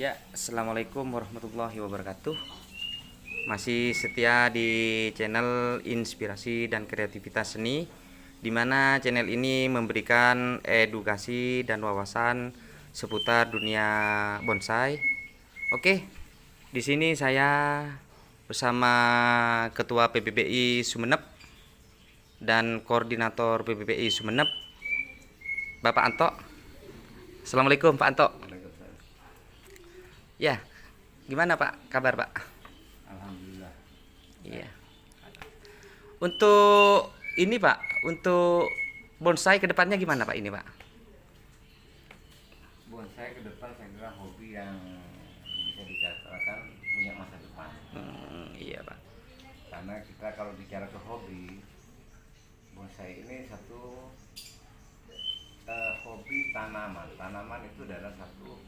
Ya, assalamualaikum warahmatullahi wabarakatuh. Masih setia di channel Inspirasi dan Kreativitas Seni, di mana channel ini memberikan edukasi dan wawasan seputar dunia bonsai. Oke, di sini saya bersama Ketua PBBI Sumeneb dan Koordinator PBBI Sumeneb, Bapak Anto. Assalamualaikum Pak Anto. Ya, gimana Pak kabar Pak? Alhamdulillah. Iya. Untuk ini Pak, untuk bonsai kedepannya gimana Pak ini Pak? Bonsai ke depan saya kira hobi yang bisa dikatakan punya masa depan. Iya Pak. Karena kita kalau bicara ke hobi, bonsai ini satu hobi tanaman. Tanaman itu adalah satu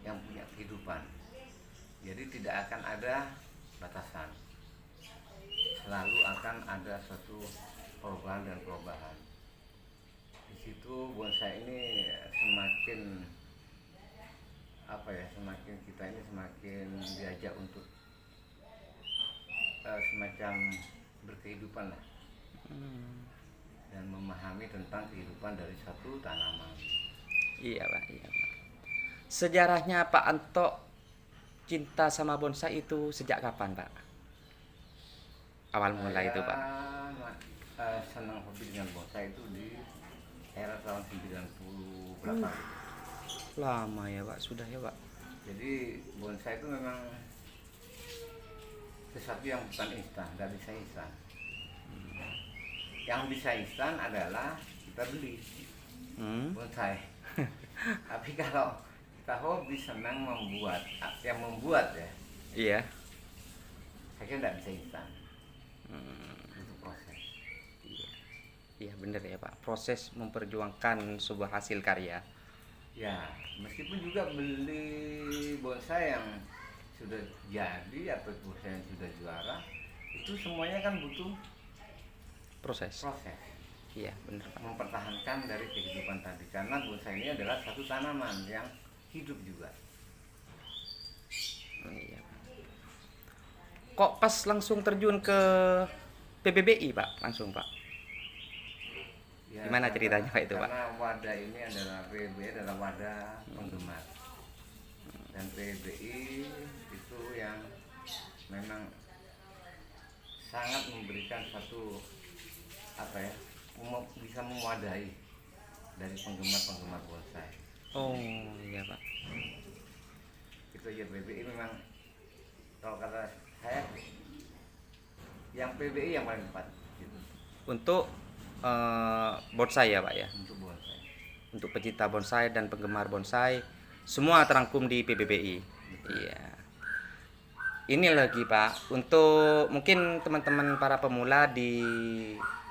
yang punya kehidupan. Jadi tidak akan ada batasan. Selalu akan ada suatu perubahan dan perubahan. Di situ bonsai ini semakin semakin kita ini semakin diajak untuk semacam berkehidupan lah, dan memahami tentang kehidupan dari satu tanaman. Iya Pak, iya Pak. Sejarahnya Pak Anto cinta sama bonsai itu sejak kapan Pak? Awal mula itu Pak. Senang hobi dengan bonsai itu di era tahun 90 berapa gitu. Lama ya Pak, sudah ya Pak. Jadi bonsai itu memang sesuatu yang bukan instan, nggak bisa instan. Yang bisa instan adalah kita beli bonsai. Tapi kalau kita hobi senang membuat, yang membuat ya, Iya. saya kira nggak bisa instan. Itu proses. Iya. Iya benar ya Pak. Proses memperjuangkan sebuah hasil karya. Ya, meskipun juga beli bonsai yang sudah jadi atau bonsai yang sudah juara, itu semuanya kan butuh Proses. proses. Iya benar Pak. Mempertahankan dari kehidupan tadi, karena bonsai ini adalah satu tanaman yang hidup juga. Iya. Kok pas langsung terjun ke PBBI Pak? Langsung Pak. Ya, Gimana ceritanya Pak itu Pak? Karena wadah ini adalah PBBI adalah wadah penggemar, dan PBBI itu yang memang sangat memberikan satu bisa mewadahi dari penggemar bonsai. Oh iya Pak. Itu aja, PBI memang kalau kata saya yang PBI yang paling tepat gitu, Untuk bonsai ya Pak ya. untuk bonsai. Untuk pecinta bonsai dan penggemar bonsai semua terangkum di PBBI. Iya. Ini lagi Pak, untuk mungkin teman-teman para pemula di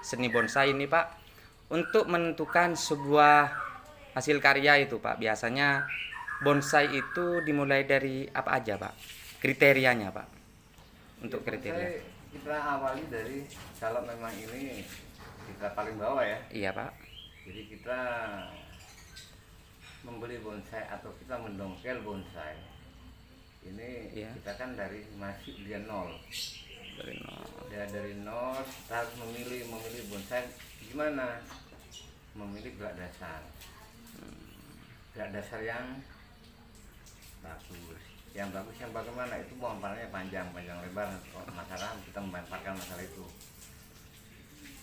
seni bonsai ini Pak, untuk menentukan sebuah hasil karya itu Pak, biasanya bonsai itu dimulai dari apa aja Pak? Kriterianya Pak. Untuk Ya, kriteria. bonsai kita awali dari, kalau memang ini kita paling bawah ya. Iya Pak. Jadi kita membeli bonsai atau kita mendongkel bonsai ini, Iya. kita kan dari masih dia nol. Dari nol. Dari nol kita harus memilih bonsai gimana, memilih gerak dasar. Gerak dasar yang bagus, yang bagaimana, itu mau hamparannya panjang lebar, masalah kita memanfaatkan masalah itu.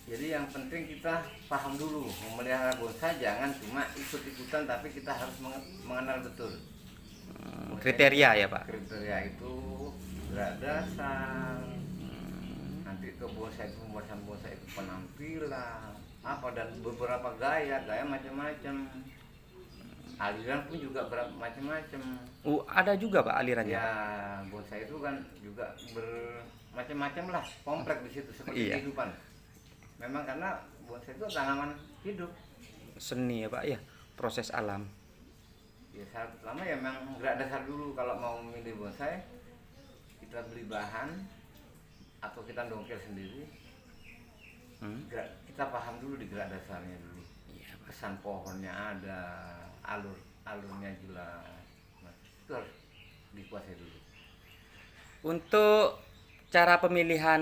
Jadi yang penting kita paham dulu, memelihara bonsai jangan cuma ikut-ikutan, tapi kita harus mengenal betul Kriteria ya Pak. kriteria itu, gerak dasar, nanti ke bonsai itu, pembuatan bonsai itu penampilan apa, dan beberapa gaya macam-macam, aliran pun juga macam-macam. Ada juga Pak alirannya. Ya, Pak? bonsai itu kan juga bermacam-macam lah, kompleks di situ seperti Iya. kehidupan. Memang karena bonsai itu tanaman hidup. Seni ya Pak ya, proses alam. Ya, saat pertama ya memang gerak dasar dulu. Kalau mau memilih bonsai, kita beli bahan atau kita dongkel sendiri. Kita paham dulu di gerak dasarnya dulu. Iya Pak. Kesan pohonnya ada, alurnya jelas. Nah, itu harus dikuasai dulu. Untuk cara pemilihan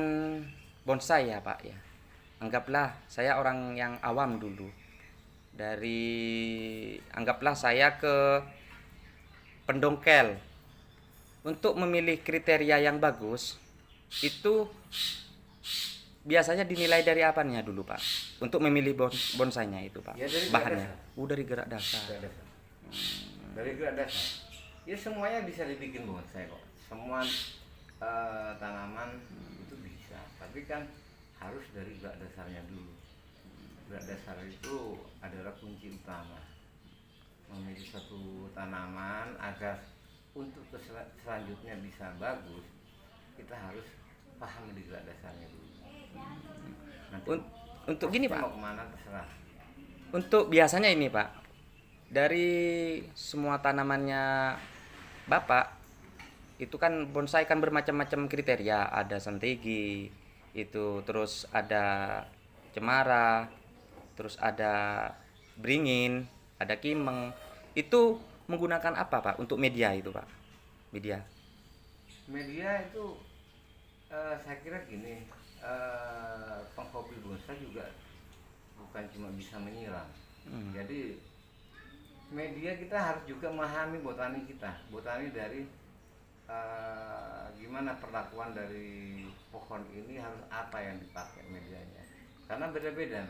bonsai ya Pak ya. Anggaplah saya orang yang awam dulu. Anggaplah saya ke pendongkel. Untuk memilih kriteria yang bagus itu biasanya dinilai dari apanya dulu Pak? Untuk memilih bonsainya itu Pak. Ya, dari bahannya. gerak Dari gerak dasar. Gerak dasar. Dari gerak dasar. Ya semuanya bisa dibikin bonsai kok. Semua tanaman itu bisa. Tapi kan harus dari gerak dasarnya dulu. Gerak dasar itu adalah kunci utama. Memilih satu tanaman agar untuk selanjutnya bisa bagus, kita harus paham di gerak dasarnya dulu. Nanti untuk gini Pak, mau kemana terserah. untuk biasanya ini Pak, dari semua tanamannya Bapak itu kan bonsai kan bermacam-macam kriteria, ada santegi itu, terus ada cemara, terus ada beringin, ada kimeng. Itu menggunakan apa Pak untuk media itu Pak? Media itu saya kira gini, penghobi bonsai juga bukan cuma bisa menyiram. Jadi media kita harus juga memahami botani kita, botani dari gimana perlakuan dari pohon ini, harus apa yang dipakai medianya, karena beda-beda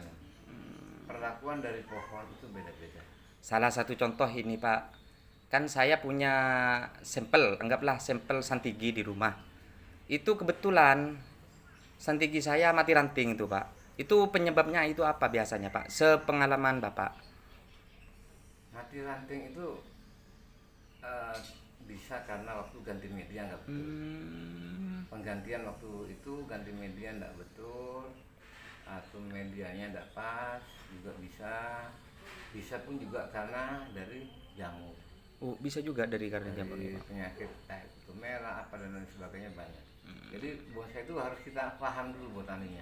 perlakuan dari pohon itu beda-beda. Salah satu contoh ini Pak, kan saya punya sampel, anggaplah sampel santigi di rumah. Itu kebetulan santigi saya mati ranting itu Pak. Itu penyebabnya itu apa biasanya Pak? Sepengalaman Bapak. Mati ranting itu bisa karena waktu ganti media nggak betul. Penggantian waktu itu ganti media nggak betul, atau medianya nggak pas juga bisa. Bisa pun juga karena dari jamur. Bisa juga dari karena jamur ini Pak. Penyakit itu merah apa dan lain sebagainya banyak. Jadi bonsai itu harus kita paham dulu botaninya.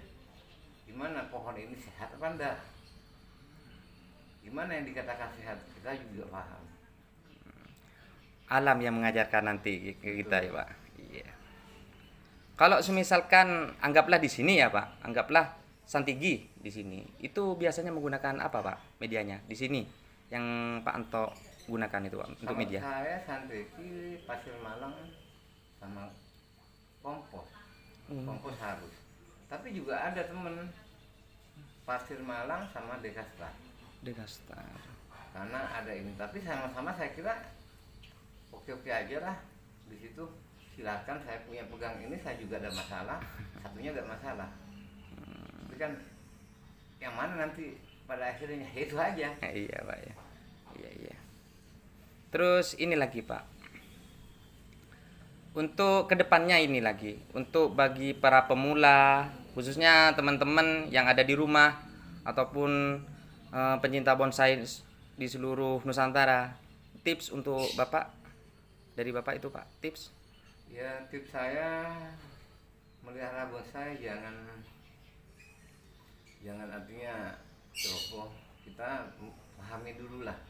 Gimana pohon ini sehat apa enggak? Gimana yang dikatakan sehat, kita juga paham. Alam yang mengajarkan nanti ke kita ya Pak. Iya. Kalau semisalkan anggaplah di sini ya Pak, anggaplah santigi di sini. Itu biasanya menggunakan apa Pak medianya di sini yang Pak Anto gunakan itu Pak untuk media? Saya santigi, pasir malang sama kompos. Kompos harus. Tapi juga ada temen pasir malang sama dekastar. Karena ada ini, tapi sama-sama saya kira oke-oke aja lah di situ. Silakan, saya punya pegang ini, saya juga ada masalah, satunya ada masalah. Tapi kan yang mana nanti pada akhirnya itu aja. Iya Pak ya. Iya. Terus ini lagi Pak, untuk kedepannya ini lagi, untuk bagi para pemula, khususnya teman-teman yang ada di rumah ataupun pencinta bonsai di seluruh Nusantara, tips untuk Bapak, dari Bapak itu Pak, tips? Ya, tips saya melihara bonsai jangan artinya ceroboh. Kita pahami dulu lah,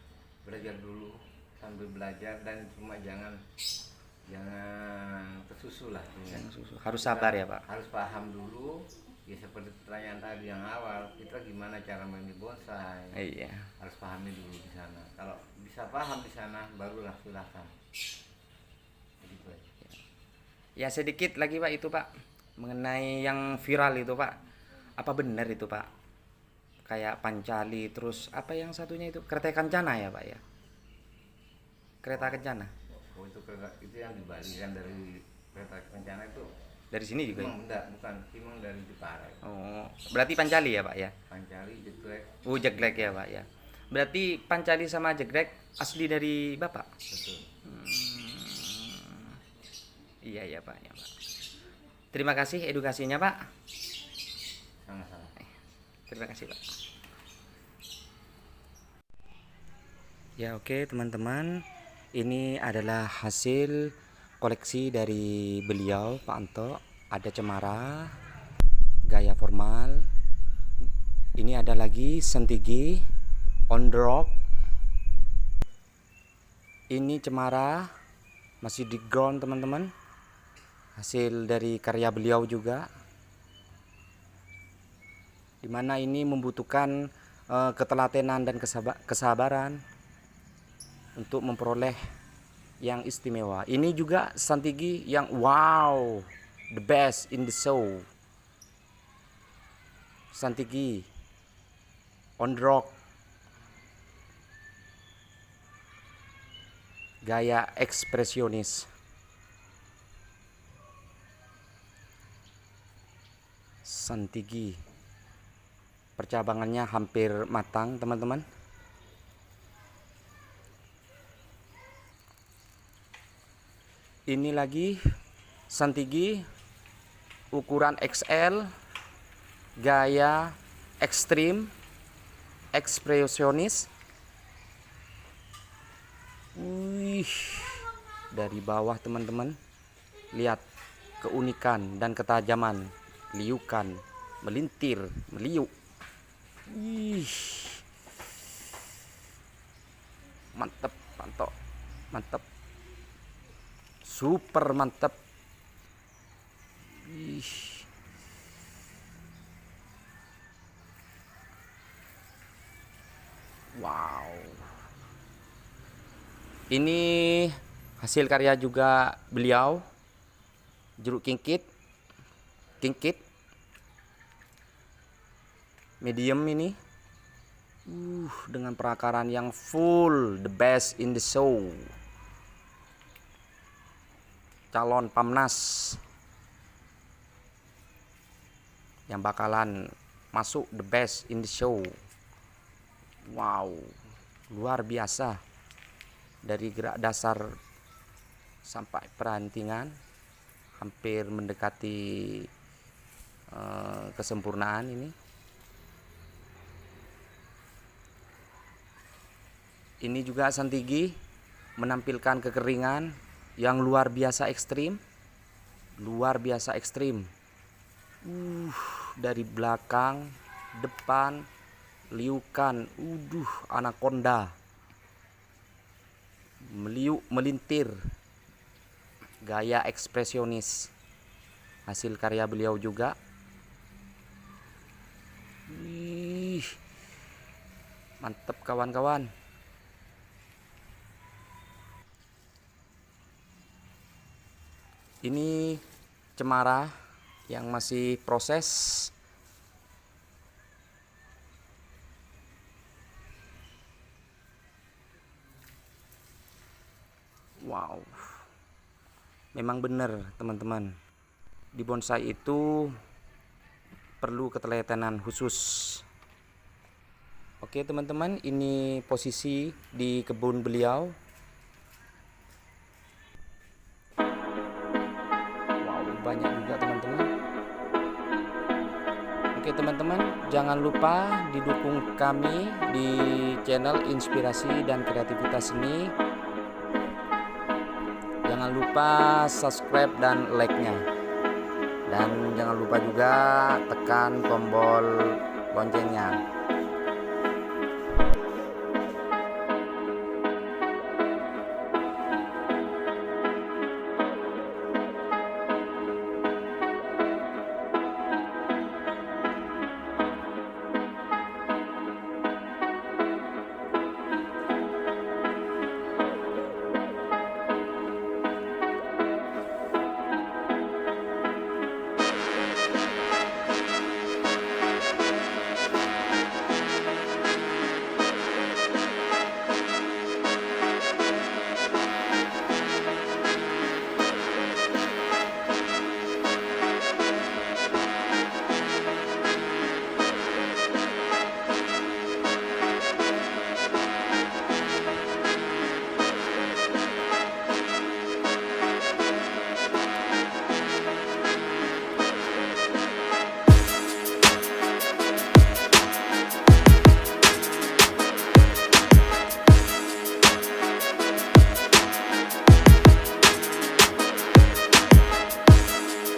belajar dulu sambil belajar, dan cuma jangan kesusu lah. Harus sabar ya Pak. Harus paham dulu. Ya seperti pertanyaan tadi yang awal, kita gimana cara memilih bonsai. Iya. Harus pahami dulu di sana. Kalau bisa paham di sana, barulah silakan. Begitu aja. Ya sedikit lagi Pak itu Pak, mengenai yang viral itu Pak. Apa benar itu Pak? Kayak pancali, terus apa yang satunya itu? Kereta kencana ya Pak ya? Kereta kencana. Oh, itu yang di Bali kan, dari kereta kencana itu. Dari sini juga? Enggak, bukan. Kimeng dari Jepara. Oh, berarti pancali ya Pak ya? Pancali, jeglek. Jeglek ya Pak ya. Berarti pancali sama jeglek asli dari Bapak? Betul. Iya ya Pak ya Pak. Terima kasih edukasinya Pak. Sama-sama. Terima kasih Pak. Ya oke teman-teman, ini adalah hasil koleksi dari beliau Pak Anto. Ada cemara, gaya formal. Ini ada lagi sentigi, on drop. Ini cemara, masih di ground teman-teman, hasil dari karya beliau juga, dimana ini membutuhkan ketelatenan dan kesabaran untuk memperoleh yang istimewa. Ini juga Santigi yang wow, the best in the show. Santigi on the rock, gaya ekspresionis. Santigi percabangannya hampir matang teman-teman. Ini lagi Santigi ukuran XL, gaya ekstrim ekspresionis. Wih, dari bawah teman-teman, lihat keunikan dan ketajaman liukan, melintir, meliuk. Wih, mantep, mantap, mantep, super mantep. Wih. Wow. Ini hasil karya juga beliau, jeruk kingkit medium ini, dengan perakaran yang full, the best in the show. Calon Pamnas yang bakalan masuk the best in the show. Wow, luar biasa. Dari gerak dasar sampai perantingan hampir mendekati kesempurnaan ini. Ini juga Santigi menampilkan kekeringan yang luar biasa ekstrim. Luar biasa ekstrim. Dari belakang, depan, liukan, anaconda. Meliuk, melintir, gaya ekspresionis, hasil karya beliau juga. Wih, mantep kawan-kawan. Ini cemara yang masih proses. Wow, memang benar teman-teman, di bonsai itu perlu keteladanan khusus. Oke teman-teman, ini posisi di kebun beliau. Wow, banyak juga teman-teman. Oke teman-teman, jangan lupa didukung kami di channel Inspirasi dan Kreativitas Seni. Jangan lupa subscribe dan like-nya. Dan jangan lupa juga tekan tombol loncengnya.